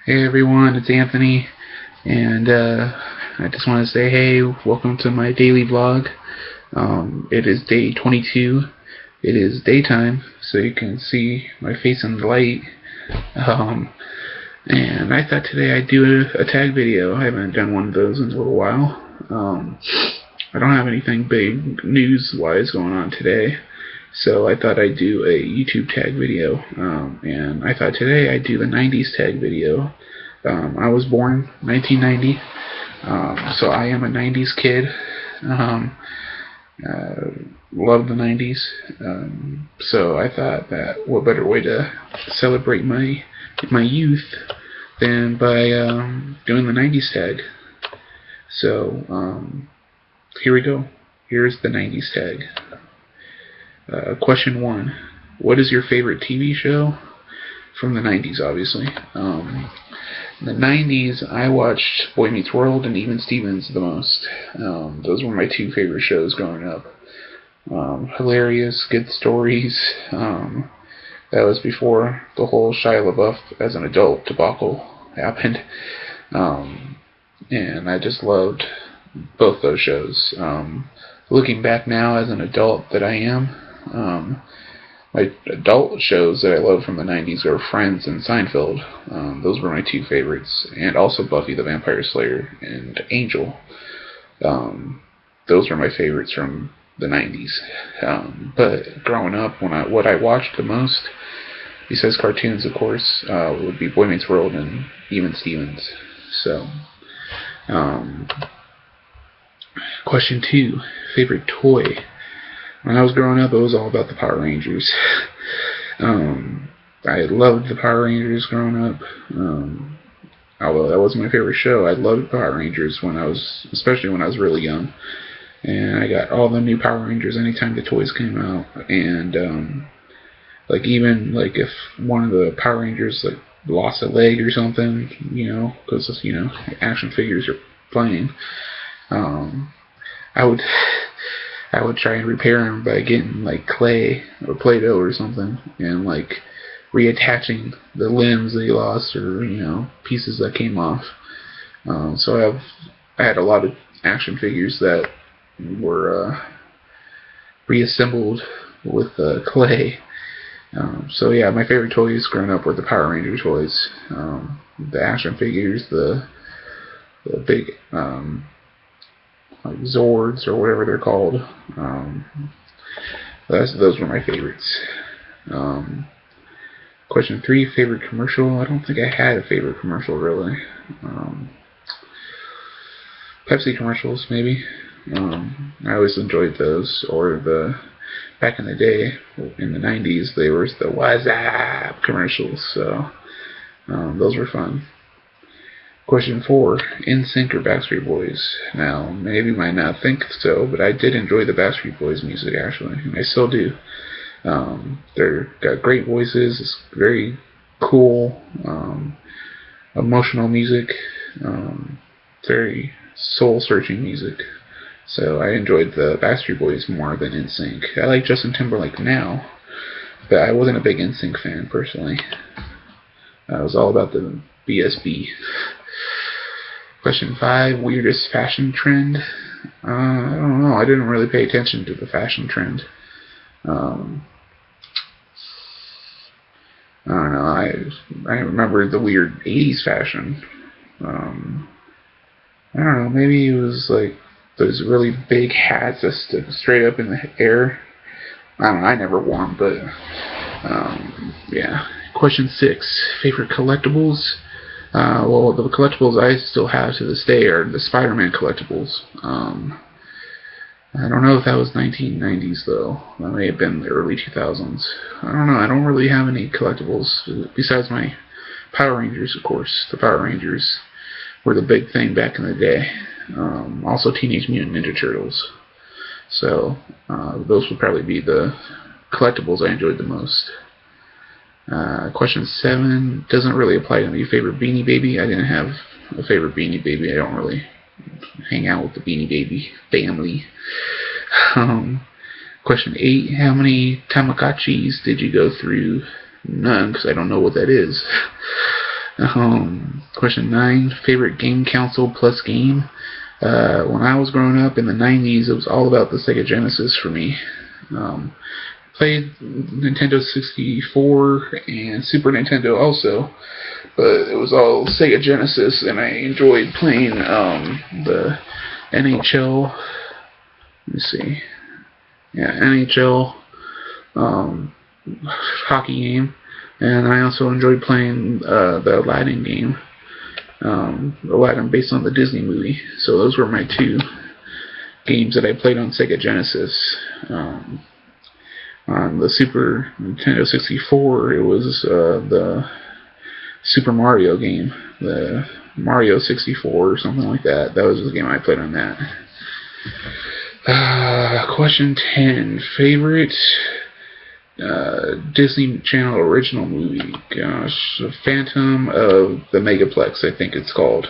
Hey everyone, it's Anthony, and I just want to say hey, welcome to my daily vlog. It is day 22. It is daytime, so you can see my face in the light. And I thought today I'd do a tag video. I haven't done one of those in a little while. I don't have anything big news-wise going on today, so I thought I'd do a YouTube tag video, and I thought today I'd do the 90s tag video. I was born 1990, so I am a 90s kid. Love the 90s, so I thought that what better way to celebrate my youth than by doing the 90s tag. So here we go. Here's the 90s tag. Question 1. What is your favorite TV show? From the 90s, obviously. In the 90s, I watched Boy Meets World and Even Stevens the most. Those were my two favorite shows growing up. Hilarious, good stories. That was before the whole Shia LaBeouf as an adult debacle happened. And I just loved both those shows. Looking back now as an adult that I am, my adult shows that I love from the 90s are Friends and Seinfeld. Those were my two favorites. And also Buffy the Vampire Slayer and Angel. Those were my favorites from the 90s. But growing up, what I watched the most, besides cartoons of course, would be Boy Meets World and Even Stevens. So, question 2, favorite toy. When I was growing up, it was all about the Power Rangers. I loved the Power Rangers growing up. Although that wasn't my favorite show, I loved Power Rangers especially when I was really young. And I got all the new Power Rangers anytime the toys came out. And even if one of the Power Rangers lost a leg or something, because action figures are playing, I would try and repair him by getting clay or Play-Doh or something and reattaching the limbs they lost or pieces that came off. So I had a lot of action figures that were reassembled with clay. So yeah, my favorite toys growing up were the Power Ranger toys, the action figures, the big Zords or whatever they're called. Those were my favorites. Question 3, favorite commercial. I don't think I had a favorite commercial really. Pepsi commercials maybe. I always enjoyed those. Or back in the day, in the 90s, they were the What's Up commercials. So those were fun. Question 4, NSYNC or Backstreet Boys? Now, maybe you might not think so, but I did enjoy the Backstreet Boys music, actually, and I still do. They've got great voices, it's very cool, emotional music, very soul-searching music. So I enjoyed the Backstreet Boys more than NSYNC. I like Justin Timberlake now, but I wasn't a big NSYNC fan, personally. I was all about the BSB. Question 5, weirdest fashion trend. I don't know. I didn't really pay attention to the fashion trend. I don't know. I remember the weird 80s fashion. I don't know. Maybe it was those really big hats that stood straight up in the air. I don't know. I never wore them, but yeah. Question 6, favorite collectibles. Well, the collectibles I still have to this day are the Spider-Man collectibles. I don't know if that was 1990s, though. That may have been the early 2000s. I don't know. I don't really have any collectibles, besides my Power Rangers, of course. The Power Rangers were the big thing back in the day. Also Teenage Mutant Ninja Turtles. So, those would probably be the collectibles I enjoyed the most. Question 7 doesn't really apply to me. Favorite Beanie Baby? I didn't have a favorite Beanie Baby. I don't really hang out with the Beanie Baby family. Question 8, how many Tamagotchis did you go through? None, because I don't know what that is. Question 9, favorite game console plus game. When I was growing up in the 90s, it was all about the Sega Genesis for me. Played Nintendo 64 and Super Nintendo also, but it was all Sega Genesis, and I enjoyed playing the NHL. Let me see. Yeah, NHL hockey game, and I also enjoyed playing the Aladdin game. Aladdin based on the Disney movie. So those were my two games that I played on Sega Genesis. On the Super Nintendo 64, it was the Super Mario game, the Mario 64 or something like that. That was the game I played on that. Question 10, favorite Disney Channel original movie. Gosh, Phantom of the Megaplex, I think it's called.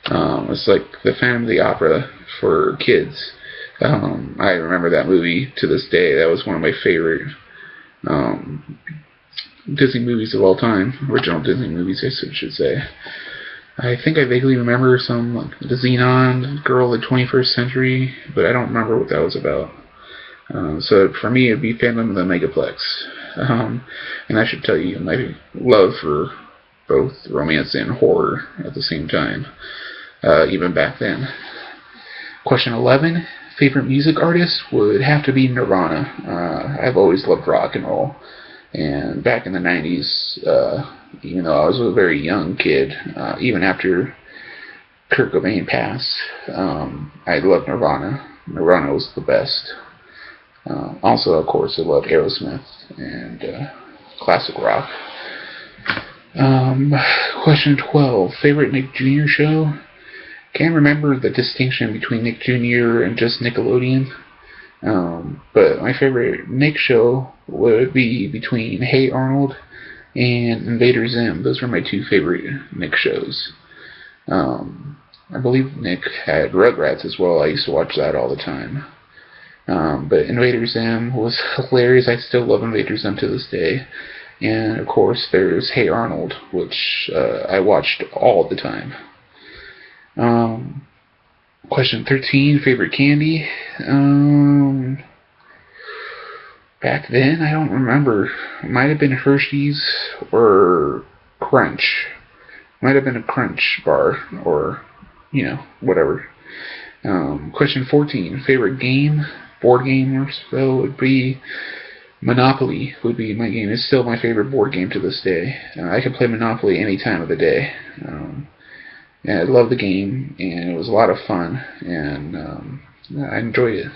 It's like the Phantom of the Opera for kids. I remember that movie to this day. That was one of my favorite Disney movies of all time. Original Disney movies, I should say. I think I vaguely remember some, like, the Xenon, Girl of the 21st Century, but I don't remember what that was about. So for me, it'd be Phantom of the Megaplex. And I should tell you my love for both romance and horror at the same time, even back then. Question 11, favorite music artist would have to be Nirvana. I've always loved rock and roll. And back in the 90s, even though I was a very young kid, even after Kurt Cobain passed, I loved Nirvana. Nirvana was the best. Also, of course, I loved Aerosmith and classic rock. Question 12, favorite Nick Jr. show? Can't remember the distinction between Nick Jr. and just Nickelodeon. But my favorite Nick show would be between Hey Arnold and Invader Zim. Those were my two favorite Nick shows. I believe Nick had Rugrats as well. I used to watch that all the time. But Invader Zim was hilarious. I still love Invader Zim to this day. And of course there's Hey Arnold, which I watched all the time. Question 13, favorite candy. Back then, I don't remember. It might have been Hershey's or Crunch. Might have been a Crunch bar or, whatever. Question 14, favorite game, board game or so would be Monopoly would be my game. It's still my favorite board game to this day. I can play Monopoly any time of the day. And I love the game, and it was a lot of fun, and I enjoyed it.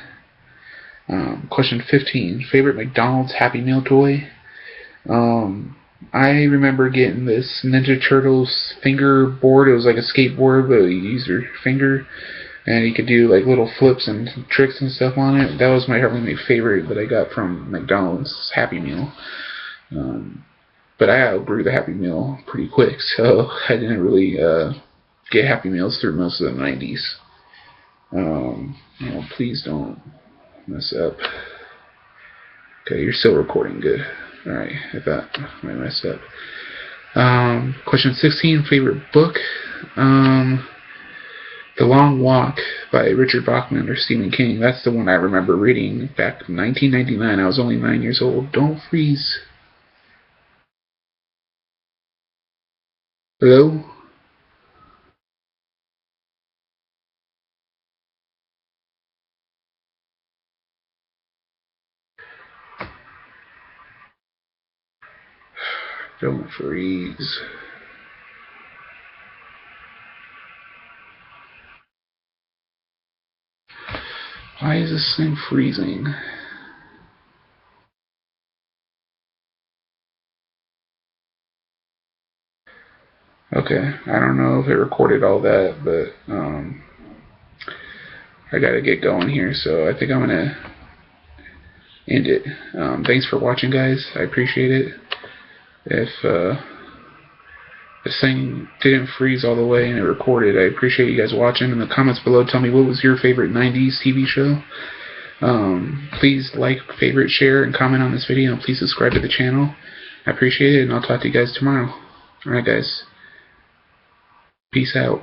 Question 15, favorite McDonald's Happy Meal toy? I remember getting this Ninja Turtles finger board. It was like a skateboard, but you use your finger, and you could do like little flips and tricks and stuff on it. That was probably my favorite that I got from McDonald's Happy Meal. But I outgrew the Happy Meal pretty quick, so I didn't really get Happy Meals through most of the 90s. Please don't mess up. Okay, you're still recording. Good. Alright, I thought I might mess up. Question 16, favorite book. The Long Walk by Richard Bachman or Stephen King. That's the one I remember reading back in 1999. I was only 9 years old. Don't freeze. Hello? Don't freeze. Why is this thing freezing? Okay, I don't know if it recorded all that, but I gotta get going here, so I think I'm gonna end it. Thanks for watching, guys. I appreciate it. If this thing didn't freeze all the way and it recorded, I appreciate you guys watching. In the comments below, tell me what was your favorite 90s TV show. Please like, favorite, share, and comment on this video, and please subscribe to the channel. I appreciate it, and I'll talk to you guys tomorrow. Alright, guys. Peace out.